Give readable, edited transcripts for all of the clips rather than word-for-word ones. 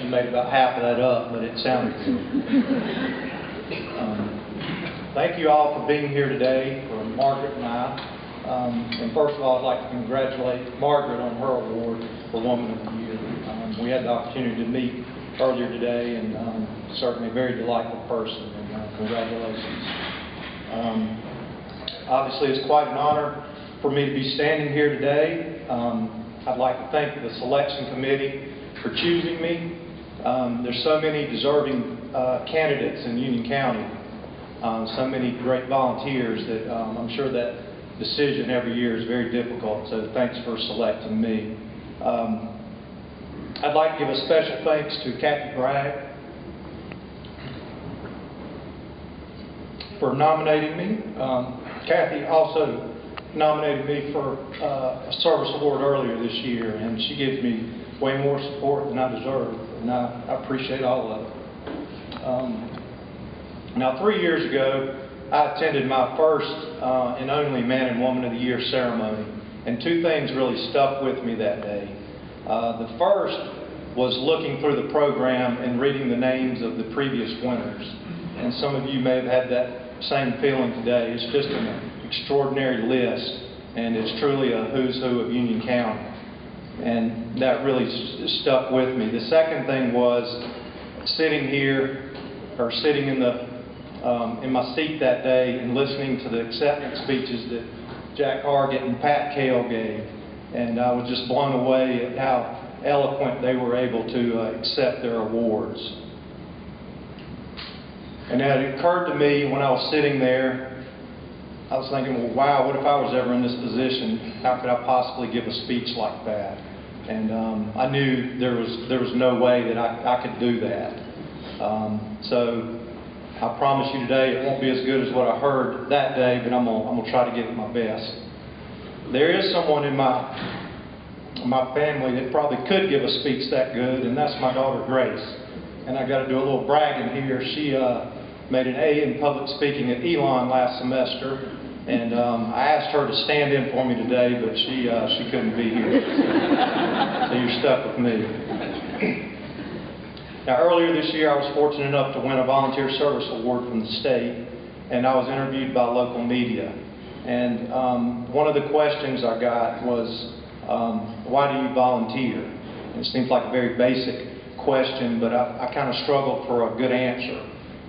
you made about half of that up, but it sounded good. Thank you all for being here today, for Margaret and I. And first of all, I'd like to congratulate Margaret on her award for Woman of the Year. We had the opportunity to meet earlier today, and certainly a very delightful person, and congratulations. Obviously, it's quite an honor for me to be standing here today. I'd like to thank the selection committee for choosing me. There's so many deserving candidates in Union County, so many great volunteers that I'm sure that decision every year is very difficult, so thanks for selecting me. I'd like to give a special thanks to Kathy Bragg for nominating me. Kathy also nominated me for a service award earlier this year, and she gives me way more support than I deserve, and I appreciate all of it. Now, 3 years ago, I attended my first and only Man and Woman of the Year ceremony, and two things really stuck with me that day. The first was looking through the program and reading the names of the previous winners, and some of you may have had that same feeling today. It's just an extraordinary list, and it's truly a who's who of Union County, and that really stuck with me. The second thing was sitting here, or sitting in my seat that day and listening to the acceptance speeches that Jack Hargett and Pat Kale gave, and I was just blown away at how eloquent they were able to accept their awards. And it occurred to me when I was sitting there, I was thinking, well, wow, what if I was ever in this position? How could I possibly give a speech like that? And I knew there was no way that I could do that. So I promise you today it won't be as good as what I heard that day, but I'm gonna try to give it my best. There is someone in my family that probably could give a speech that good, and that's my daughter Grace. And I got to do a little bragging here. She made an A in public speaking at Elon last semester, and I asked her to stand in for me today, but she couldn't be here. So you're stuck with me. Now, earlier this year, I was fortunate enough to win a volunteer service award from the state, and I was interviewed by local media. And one of the questions I got was, why do you volunteer? And it seems like a very basic question, but I kind of struggled for a good answer.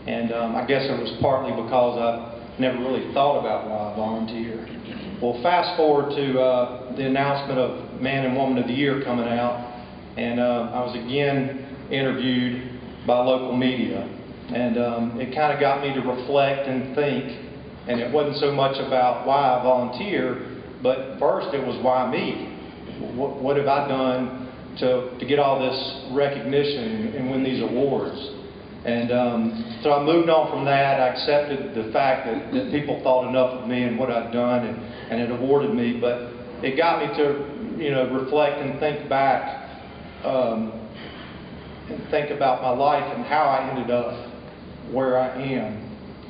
And I guess it was partly because I never really thought about why I volunteered. Well, fast forward to the announcement of Man and Woman of the Year coming out, and I was again interviewed by local media, and it kind of got me to reflect and think, and it wasn't so much about why I volunteer, but first it was why me. What have I done to get all this recognition and win these awards? And so I moved on from that. I accepted the fact that people thought enough of me and what I'd done, and it awarded me, but it got me to, reflect and think back and think about my life and how I ended up where I am.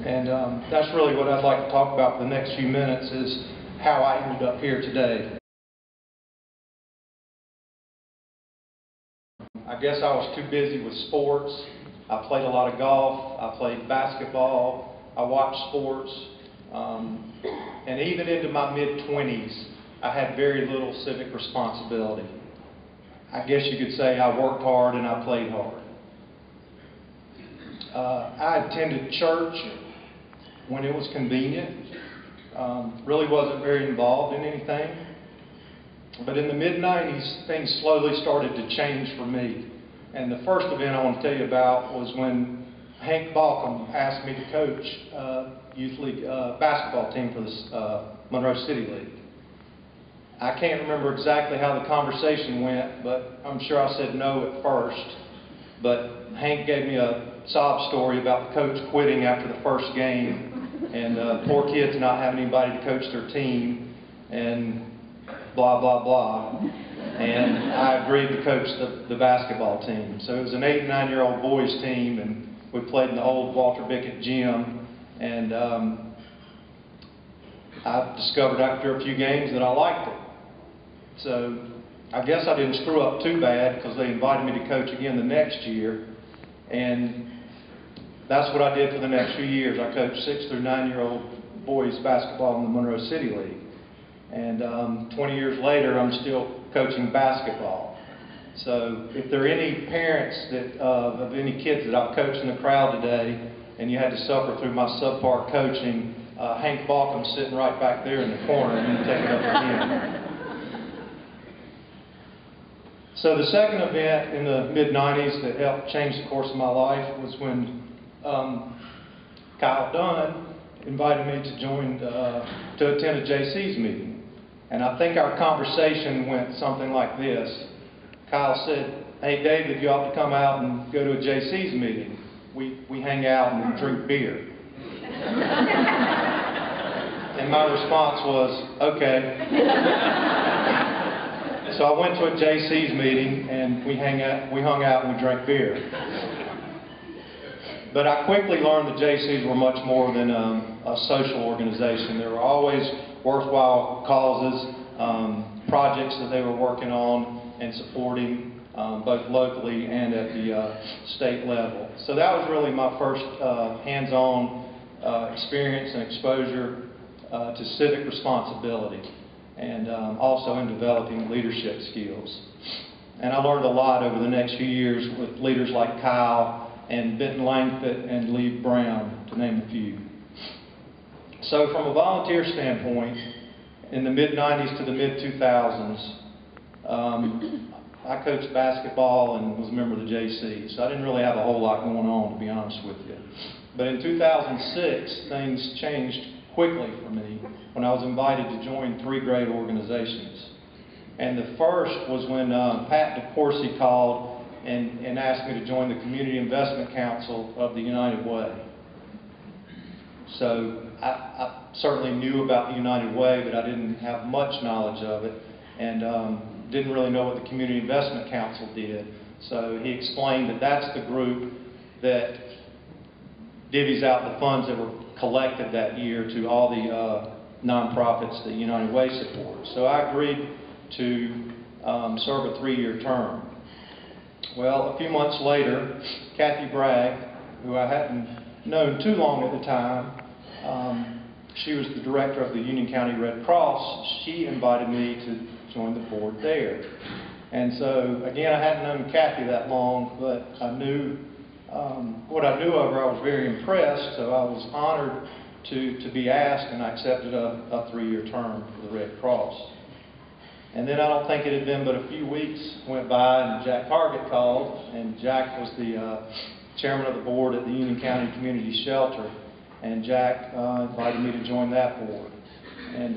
And that's really what I'd like to talk about for the next few minutes, is how I ended up here today. I guess I was too busy with sports. I played a lot of golf. I played basketball. I watched sports. And even into my mid-20s, I had very little civic responsibility. I guess you could say I worked hard and I played hard. I attended church when it was convenient. Really wasn't very involved in anything. But in the mid-90s, things slowly started to change for me. And the first event I want to tell you about was when Hank Balcom asked me to coach youth league basketball team for the Monroe City League. I can't remember exactly how the conversation went, but I'm sure I said no at first. But Hank gave me a sob story about the coach quitting after the first game, and poor kids not having anybody to coach their team, and blah, blah, blah. And I agreed to coach the basketball team. So it was an 8 and 9-year-old boys team, and we played in the old Walter Bickett gym. And I discovered after a few games that I liked it. So I guess I didn't screw up too bad because they invited me to coach again the next year. And that's what I did for the next few years. I coached 6 through 9-year-old boys basketball in the Monroe City League. And 20 years later, I'm still coaching basketball. So if there are any parents that, of any kids that I've coached in the crowd today, and you had to suffer through my subpar coaching, Hank Balkum's sitting right back there in the corner, and you can take it up again. So the second event in the mid-90s that helped change the course of my life was when Kyle Dunn invited me to join, to attend a JC's meeting. And I think our conversation went something like this. Kyle said, "Hey David, you ought to come out and go to a JC's meeting. We hang out and drink beer." And my response was, "Okay." So I went to a JC's meeting and we hung out and we drank beer. But I quickly learned that JC's were much more than a social organization. There were always worthwhile causes, projects that they were working on and supporting, both locally and at the state level. So that was really my first hands-on experience and exposure to civic responsibility, and also in developing leadership skills. And I learned a lot over the next few years with leaders like Kyle and Benton Langford and Lee Brown, to name a few. So from a volunteer standpoint, in the mid-90s to the mid-2000s, I coached basketball and was a member of the JC, so I didn't really have a whole lot going on, to be honest with you. But in 2006, things changed quickly for me when I was invited to join 3 great organizations. And the first was when Pat DeCourcy called and asked me to join the Community Investment Council of the United Way. So I certainly knew about the United Way, but I didn't have much knowledge of it, and didn't really know what the Community Investment Council did. So he explained that that's the group that divvies out the funds that were collected that year to all the nonprofits that United Way supports. So I agreed to serve a 3-year term. Well, a few months later, Kathy Bragg, who I hadn't known too long at the time, she was the director of the Union County Red Cross. She invited me to join the board there. And so, again, I hadn't known Kathy that long, but I knew what I knew of her. I was very impressed, so I was honored to be asked, and I accepted a 3-year term for the Red Cross. And then I don't think it had been but a few weeks went by, and Jack Target called, and Jack was the chairman of the board at the Union County Community Shelter, and Jack invited me to join that board. And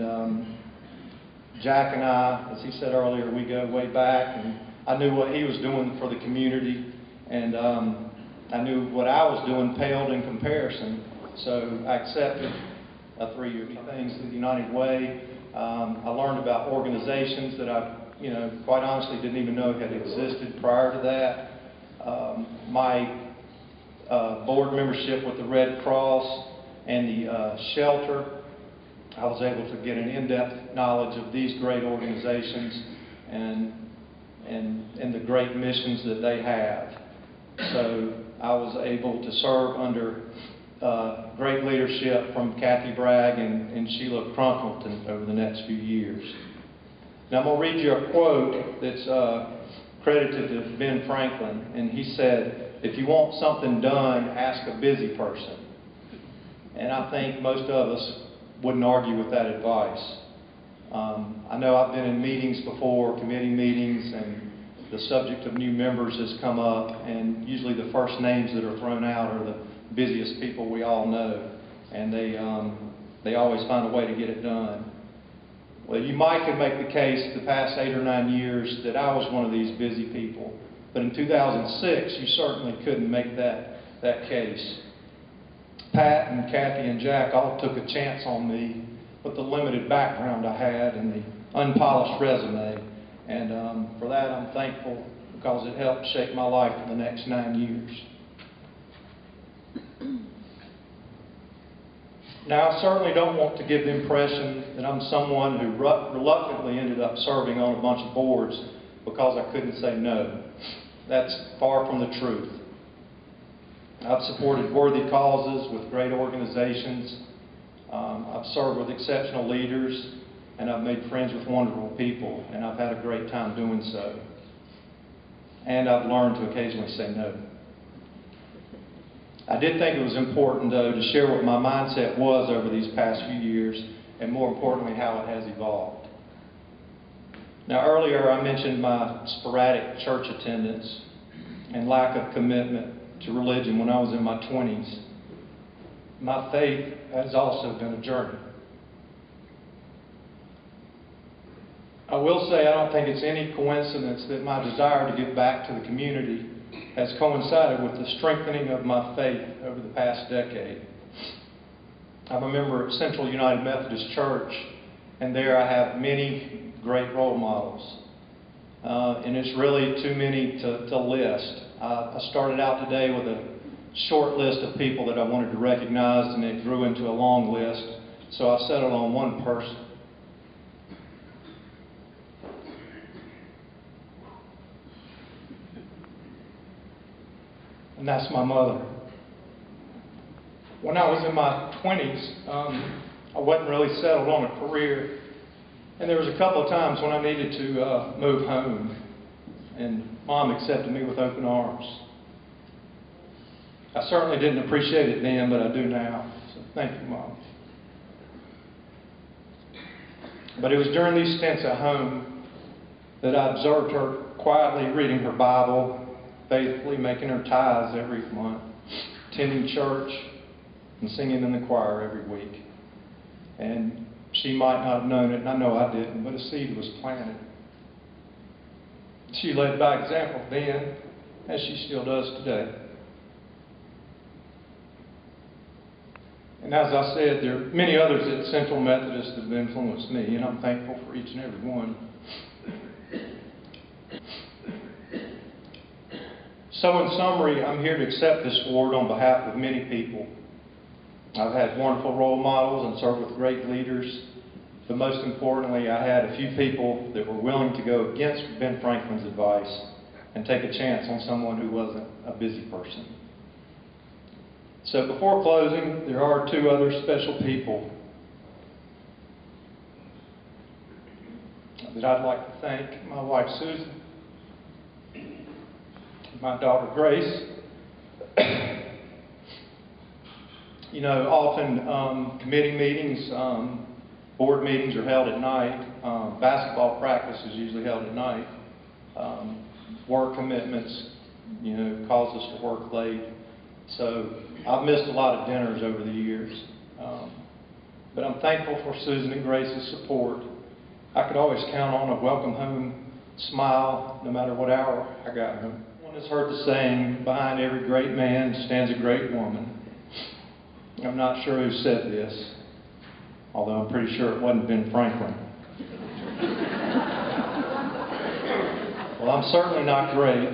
Jack and I, as he said earlier, we go way back, and I knew what he was doing for the community, and I knew what I was doing paled in comparison, so I accepted a 3-year things at the United Way. I learned about organizations that I, quite honestly didn't even know had existed prior to that. My board membership with the Red Cross and the shelter, I was able to get an in-depth knowledge of these great organizations and the great missions that they have. So I was able to serve under great leadership from Kathy Bragg and Sheila Crunkleton over the next few years. Now I'm going to read you a quote that's credited to Ben Franklin, and he said, "If you want something done, ask a busy person." And I think most of us wouldn't argue with that advice. I know I've been in meetings before, committee meetings, and the subject of new members has come up, and usually the first names that are thrown out are the busiest people we all know, and they always find a way to get it done. Well, you might could make the case the past 8 or 9 years that I was one of these busy people, but in 2006 you certainly couldn't make that case. Pat and Kathy and Jack all took a chance on me with the limited background I had and the unpolished resume, and for that I'm thankful, because it helped shape my life for the next 9 years. Now, I certainly don't want to give the impression that I'm someone who reluctantly ended up serving on a bunch of boards because I couldn't say no. That's far from the truth. I've supported worthy causes with great organizations. I've served with exceptional leaders, and I've made friends with wonderful people, and I've had a great time doing so. And I've learned to occasionally say no. I did think it was important, though, to share what my mindset was over these past few years, and more importantly, how it has evolved. Now, earlier I mentioned my sporadic church attendance and lack of commitment to religion when I was in my 20s. My faith has also been a journey. I will say I don't think it's any coincidence that my desire to give back to the community has coincided with the strengthening of my faith over the past decade. I'm a member of Central United Methodist Church, and there I have many great role models. And it's really too many to list. I started out today with a short list of people that I wanted to recognize, and it grew into a long list, so I settled on one person. And that's my mother. When I was in my 20s, I wasn't really settled on a career, and there was a couple of times when I needed to move home, and Mom accepted me with open arms. I certainly didn't appreciate it then, but I do now. So thank you, Mom. But it was during these stints at home that I observed her quietly reading her Bible, faithfully making her tithes every month, attending church, and singing in the choir every week. And she might not have known it, and I know I didn't, but a seed was planted. She led by example then, as she still does today. And as I said, there are many others at Central Methodist that have influenced me, and I'm thankful for each and every one. So in summary, I'm here to accept this award on behalf of many people. I've had wonderful role models and served with great leaders, but most importantly, I had a few people that were willing to go against Ben Franklin's advice and take a chance on someone who wasn't a busy person. So before closing, there are two other special people that I'd like to thank. My wife, Susan, my daughter, Grace. You know, often committee meetings, board meetings are held at night. Basketball practice is usually held at night. Work commitments, you know, cause us to work late. So I've missed a lot of dinners over the years. But I'm thankful for Susan and Grace's support. I could always count on a welcome home smile no matter what hour I got home. One has heard the saying, behind every great man stands a great woman. I'm not sure who said this, although I'm pretty sure it wasn't Ben Franklin. Well, I'm certainly not great,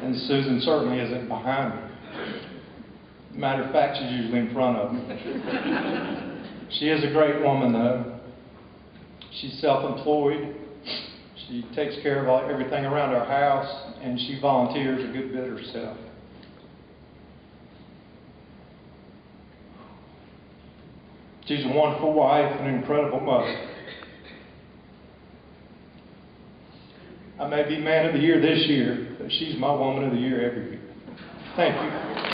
and Susan certainly isn't behind me. Matter of fact, she's usually in front of me. She is a great woman, though. She's self-employed. She takes care of everything around our house, and she volunteers a good bit herself. She's a wonderful wife and an incredible mother. I may be Man of the Year this year, but she's my Woman of the Year every year. Thank you.